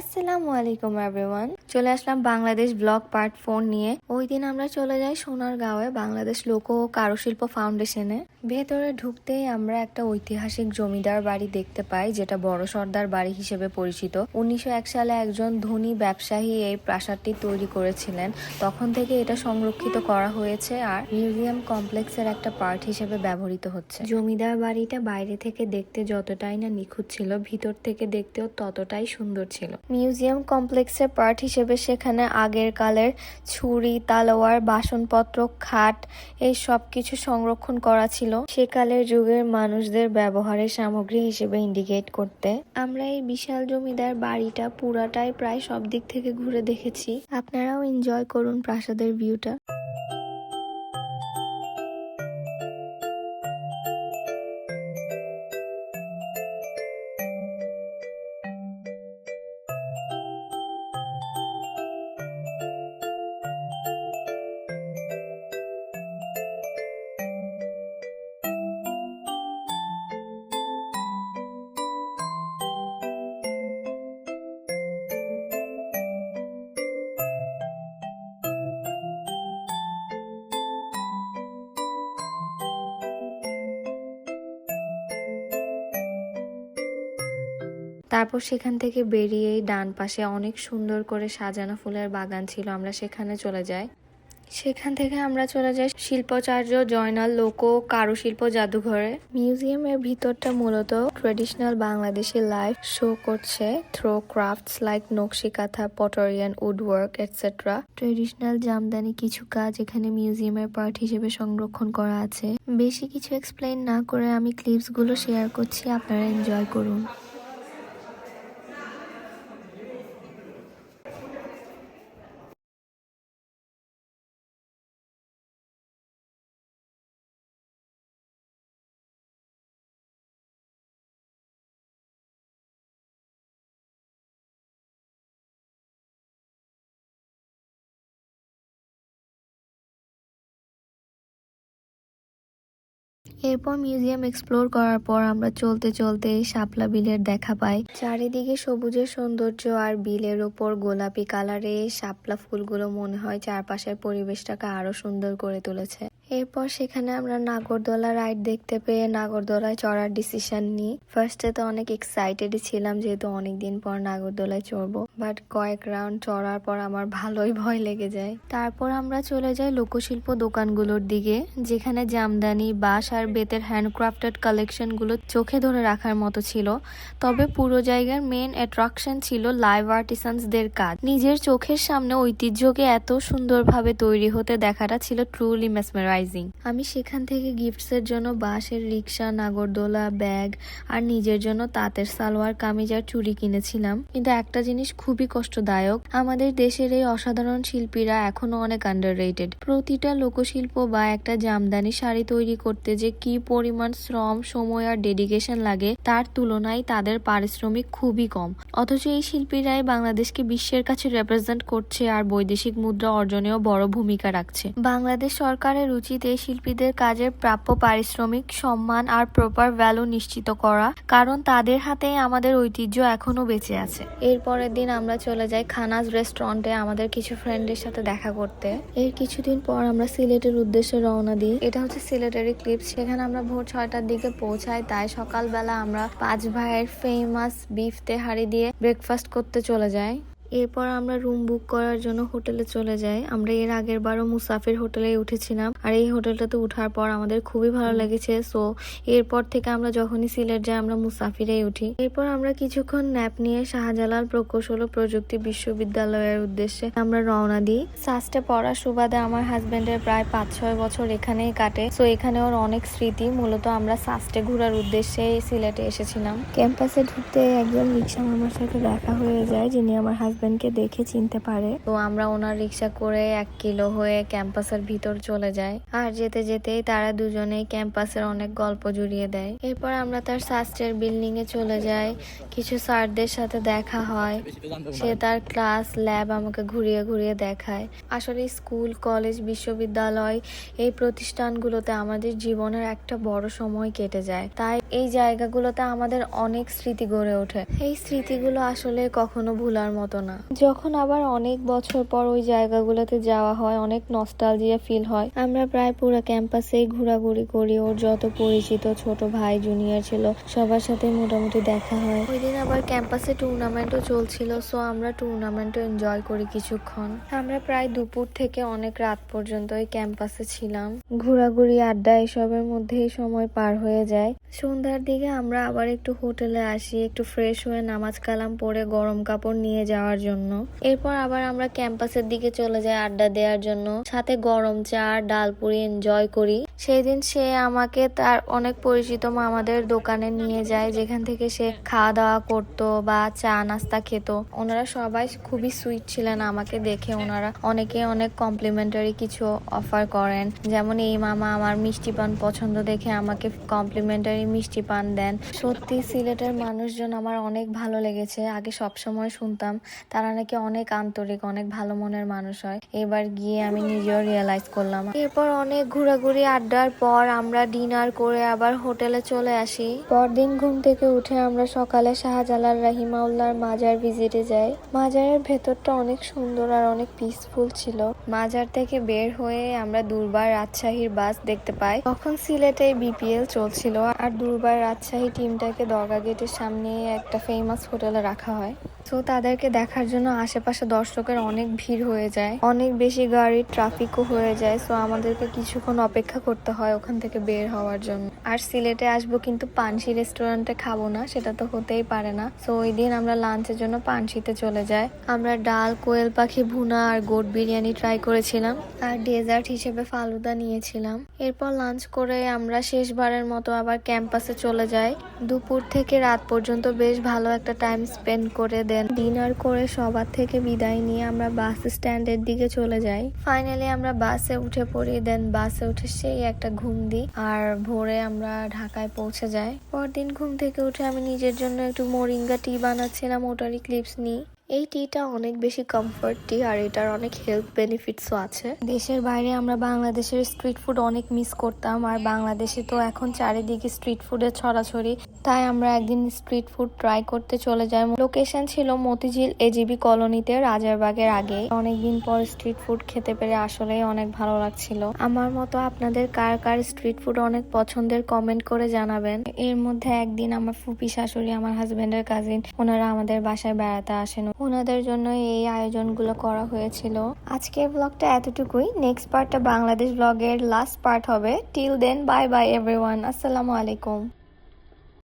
আসসালামু আলাইকুম এভরিওয়ান। চলে আসলাম বাংলাদেশ ব্লগ পার্ট 4 নিয়ে। ওই দিন আমরা চলে যাই সোনারগাঁওয়ে বাংলাদেশ লোক ও কারুশিল্প ফাউন্ডেশনে। ভেতরে ঢুকতেই আমরা একটা ঐতিহাসিক জমিদার বাড়ি দেখতে পাই, যেটা বড় সর্দার বাড়ি হিসেবে পরিচিত। 1901 সালে একজন ধনী ব্যবসায়ী এই প্রাসাদটি তৈরি করেছিলেন। তখন থেকে এটা সংরক্ষিত করা হয়েছে আর মিউজিয়াম কমপ্লেক্সের একটা পার্ট হিসেবে ব্যবহৃত হচ্ছে। জমিদার বাড়িটা বাইরে থেকে দেখতে যতটাই না নিখুঁত ছিল, ভিতর থেকে দেখতেও ততটাই সুন্দর ছিল। মিউজিয়াম কমপ্লেক্সের পার্ট হিসেবে সেখানে আগের কালের ছুরি, তালোয়ার, বাসনপত্র, খাট এই সব কিছু সংরক্ষণ করা ছিল, সেকালের যুগের মানুষদের ব্যবহারের সামগ্রী হিসেবে ইন্ডিকেট করতে। আমরা এই বিশাল জমিদার বাড়িটা পুরাটাই প্রায় সব দিক থেকে ঘুরে দেখেছি। আপনারাও এনজয় করুন প্রাসাদের ভিউটা। তারপর সেখান থেকে বেরিয়েই ডান পাশে অনেক সুন্দর করে সাজানো ফুলের বাগান ছিল, আমরা সেখানে চলে যাই। সেখান থেকে আমরা চলে যাই শিল্পাচার্য জয়নাল লোক ও কারুশিল্প জাদুঘরে। মিউজিয়ামের ভিতরটা মূলত ট্রেডিশনাল বাংলাদেশি লাইফ শো করছে থ্রো ক্রাফটস লাইক নকশি কাঁথা, পটারিয়ান, উডওয়ার্ক এটসেট্রা। ট্রেডিশনাল জামদানি কিছু কাজ এখানে মিউজিয়ামের পার্ট হিসেবে সংরক্ষণ করা আছে। বেশি কিছু এক্সপ্লেইন না করে আমি ক্লিপস গুলো শেয়ার করছি, আপনারা এনজয় করুন। এরপর মিউজিয়াম এক্সপ্লোর করার পর আমরা চলতে চলতে শাপলা বিলের দেখা পাই। চারিদিকে সবুজের সৌন্দর্য আর বিলের ওপর গোলাপি কালারে শাপলা ফুলগুলো মনে হয় চারপাশের পরিবেশটাকে আরো সুন্দর করে তুলেছে। এরপর সেখানে আমরা নাগরদোলা রাইড দেখতে পেয়ে নাগরদোলায় চড়ার ডিসিশন নিই। ফার্স্টে তো অনেক এক্সাইটেড ছিলাম, যেহেতু অনেকদিন পর নাগরদোলায় চড়বো, বাট কয়েক রাউন্ড চড়ার পর আমার ভালোই ভয় লেগে যায়। তারপর আমরা চলে যাই লোকশিল্প দোকানগুলোর দিকে, যেখানে জামদানি, বাঁশ আর বেতের হ্যান্ডক্রাফটেড কালেকশন গুলো চোখে ধরে রাখার মতো ছিল। তবে পুরো জায়গার মেন অ্যাট্রাকশন ছিল লাইভ আর্টিসানসদের কাজ। নিজের চোখের সামনে ঐতিহ্যকে এত সুন্দরভাবে তৈরি হতে দেখাটা ছিল ট্রুলি মেসমেরাইজিং। আমি সেখান থেকে গিফটস এর জন্য বাঁশের রিক্সা, নাগরদোলা, ব্যাগ আর নিজের জন্য তাঁতের সালোয়ার কামিজ আর চুড়ি কিনেছিলাম। কিন্তু একটা জিনিস খুবই কষ্টদায়ক, আমাদের দেশের এই অসাধারণ শিল্পীরা এখনো অনেক আন্ডাররেটেড। প্রতিটা লোকশিল্প বা একটা জামদানি শাড়ি তৈরি করতে যে কি পরিমাণ শ্রম, সময় আর ডেডিকেশন লাগে তার তুলনায় তাদের পারিশ্রমিক খুবই কম। অথচ এই শিল্পীরাই বাংলাদেশকে বিশ্বের কাছে রিপ্রেজেন্ট করছে আর বৈদেশিক মুদ্রা অর্জনেও বড় ভূমিকা রাখছে। বাংলাদেশ সরকারের উচিত এই শিল্পীদের কাজের প্রাপ্য পারিশ্রমিক, সম্মান আর প্রপার ভ্যালু নিশ্চিত করা, কারণ তাদের হাতেই আমাদের ঐতিহ্য এখনো বেঁচে আছে। এরপরের দিন আমরা চলে যাই খানাজ রেস্টুরেন্টে আমাদের কিছু ফ্রেন্ডের সাথে দেখা করতে। এর কিছুদিন পর আমরা সিলেটের উদ্দেশ্যে রওনা দিই। এটা হচ্ছে সিলেটেরই ক্লিপস। সেখানে আমরা ভোর 6টার দিকে পৌঁছাই, তাই সকালবেলা আমরা 5 ভাইয়ের ফেমাস বিফ তেহারি দিয়ে ব্রেকফাস্ট করতে চলে যাই। এরপর আমরা রুম বুক করার জন্য হোটেলে চলে যাই। আমরা এর আগের বারও মুসাফির হোটেলে উঠেছিলাম আর এই হোটেলটাতে উঠার পর আমাদের খুবই ভালো লেগেছে। সো এরপর থেকে আমরা যখনই সিলেট যাই আমরা মুসাফিরেই উঠি। এরপর আমরা কিছুক্ষণ ন্যাপ নিয়ে শাহজালাল প্রকৌশল ও প্রযুক্তি বিশ্ববিদ্যালয়ের উদ্দেশ্যে আমরা রওনা দিই। সাস্টে পড়ার সুবাদে আমার হাজবেন্ডের প্রায় 5-6 বছর এখানেই কাটে। সো এখানে ওর অনেক স্মৃতি। মূলত আমরা সাস্টে ঘোরার উদ্দেশ্যে সিলেটে এসেছিলাম। ক্যাম্পাসে ঢুকতে একজন রিক্সা মামার সাথে দেখা হয়ে যায়, যিনি আমার হাজবেন্ড হাজবেন্ডকে দেখে চিনতে পারে। তো আমরা ওনার রিক্সা করে 1 কিলো হয়ে ক্যাম্পাসের ভিতর চলে যাই। আর যেতে যেতেই তারা দুজনেই ক্যাম্পাসের অনেক গল্প জুড়িয়ে দেয়। এরপর আমরা তার শাস্ত্রের বিল্ডিং এ চলে যাই। কিছু স্যারদের সাথে দেখা হয়। সে তার ক্লাস ল্যাব আমাকে ঘুরিয়ে ঘুরিয়ে দেখায়। আসলে স্কুল, কলেজ, বিশ্ববিদ্যালয় এই প্রতিষ্ঠানগুলোতে আমাদের জীবনের একটা বড় সময় কেটে যায়। তাই এই জায়গাগুলোতে আমাদের অনেক স্মৃতি গড়ে ওঠে। এই স্মৃতিগুলো আসলে কখনো ভুলার মতো না। যখন আবার অনেক বছর পর ওই জায়গাগুলোতে যাওয়া হয়, অনেক নস্টালজিয়া ফিল হয়। আমরা প্রায় পুরো ক্যাম্পাসেই ঘোরাঘুরি করি। ওর যত পরিচিত ছোট ভাই জুনিয়র ছিল সবার সাথে মোটামুটি দেখা হয়। ওই দিন আবার ক্যাম্পাসে টুর্নামেন্টও চলছিল, সো আমরা টুর্নামেন্টও এনজয় করি কিছুক্ষণ। আমরা প্রায় দুপুর থেকে অনেক রাত পর্যন্ত ওই ক্যাম্পাসে ছিলাম। ঘোরাঘুরি, আড্ডা এসবের মধ্যেই সময় পার হয়ে যায়। সন্ধ্যার দিকে আমরা আবার একটু হোটেলে আসি, একটু ফ্রেশ হয়ে নামাজ কালাম পরে গরম কাপড় নিয়ে যাওয়ার জন্য। এরপর আবার আমরা ক্যাম্পাসের দিকে চলে যাই আড্ডা দেওয়ার জন্য। সাথে গরম চা, ডালপুরি এনজয় করি। সেই দিন সে আমাকে তার অনেক পরিচিত মামাদের দোকানে নিয়ে যায়, যেখান থেকে সে খাওয়া দাওয়া করতো বা চা নাস্তা খেত। ওনারা সবাই খুবই সুইট ছিলেন। আমাকে দেখে ওনারা অনেকে অনেক কমপ্লিমেন্টারি কিছু অফার করেন। যেমন এই মামা আমার মিষ্টি পান পছন্দ দেখে আমাকে কমপ্লিমেন্টারি মিষ্টি পান দেন। সত্যি সিলেটের মানুষজন আমার অনেক ভালো লেগেছে। আগে সব সময় শুনতাম তারা নাকি অনেক আন্তরিক, অনেক ভালো মনের মানুষ হয়। এবার গিয়ে আমি নিজেও রিয়েলাইজ করলাম। এরপর অনেক ঘোরাঘুরি আড্ডার পর আমরা ডিনার করে আবার হোটেলে চলে আসি। পরদিন ঘুম থেকে উঠে আমরা সকালে শাহজালাল রাহিমাউল্লাহর মাজার ভিজিটে যাই। মাজারের ভেতরটা অনেক সুন্দর আর অনেক পিসফুল ছিল। মাজার থেকে বের হয়ে আমরা দুর্বার রাজশাহীর বাস দেখতে পাই। তখন সিলেটে বিপিএল চলছিল আর দুর্বার রাজশাহী টিমটাকে দরগা গেটের সামনে একটা ফেমাস হোটেলে রাখা হয়। তো তাদেরকে দেখার জন্য আশেপাশে দর্শকের অনেক ভিড় হয়ে যায়, অনেক বেশি গাড়ির ট্রাফিকও হয়ে যায়। সো আমাদেরকে কিছুক্ষণ অপেক্ষা করতে হয় ওখান থেকে বের হওয়ার জন্য। আর সিলেটে আসবো কিন্তু পানসি রেস্টুরেন্টে খাবো না, সেটা তো হতেই পারে না। সো ওই দিন আমরা লাঞ্চের জন্য পানসিতে চলে যাই। আমরা ডাল, কোয়েল পাখি ভুনা আর গোট বিরিয়ানি ট্রাই করেছিলাম আর ডেজার্ট হিসেবে ফালুদা নিয়েছিলাম। এরপর লাঞ্চ করে আমরা শেষবারের মতো আবার ক্যাম্পাসে চলে যাই। দুপুর থেকে রাত পর্যন্ত বেশ ভালো একটা টাইম স্পেন্ড করে ডিনার করে সবার থেকে বিদায় নিয়ে আমরা বাস স্ট্যান্ডের দিকে চলে যাই। ফাইনালি আমরা বাসে উঠে পড়ি। দেন বাসে উঠে সেই একটা ঘুম দিই আর ভোরে আমরা ঢাকায় পৌঁছে যাই। পরদিন ঘুম থেকে উঠে আমি নিজের জন্য একটু মোরিঙ্গা টি বানাচ্ছিলাম, ওটারই ক্লিপস নিই। এই টিটা অনেক বেশি কমফর্ট টি আর এটার অনেক হেলথ বেনিফিটসও আছে। দেশের বাইরে আমরা বাংলাদেশের স্ট্রিট ফুড অনেক মিস করতাম, আর বাংলাদেশে তো এখন চারিদিকে স্ট্রিট ফুডের ছড়াছড়ি। তাই আমরা একদিন স্ট্রিট ফুড ট্রাই করতে চলে যাই। লোকেশন ছিল মতিঝিল এজিবি কলোনিতে, রাজারবাগের আগে। অনেকদিন পর স্ট্রিট ফুড খেতে পেরে আসলেই অনেক ভালো লাগছিল। আমার মতো আপনাদের কার কার স্ট্রিট ফুড অনেক পছন্দের কমেন্ট করে জানাবেন। এর মধ্যে একদিন আমার ফুপি শাশুড়ি, আমার হাজবেন্ডের কাজিন, ওনারা আমাদের বাসায় বেড়াতে আসেন। ওনাদের জন্য এই আয়োজনগুলো করা হয়েছিল। আজকের ব্লগটা এতটুকুই। নেক্সট পার্টটা বাংলাদেশ ব্লগের লাস্ট পার্ট হবে। Till then, bye bye everyone. আসসালামু আলাইকুম।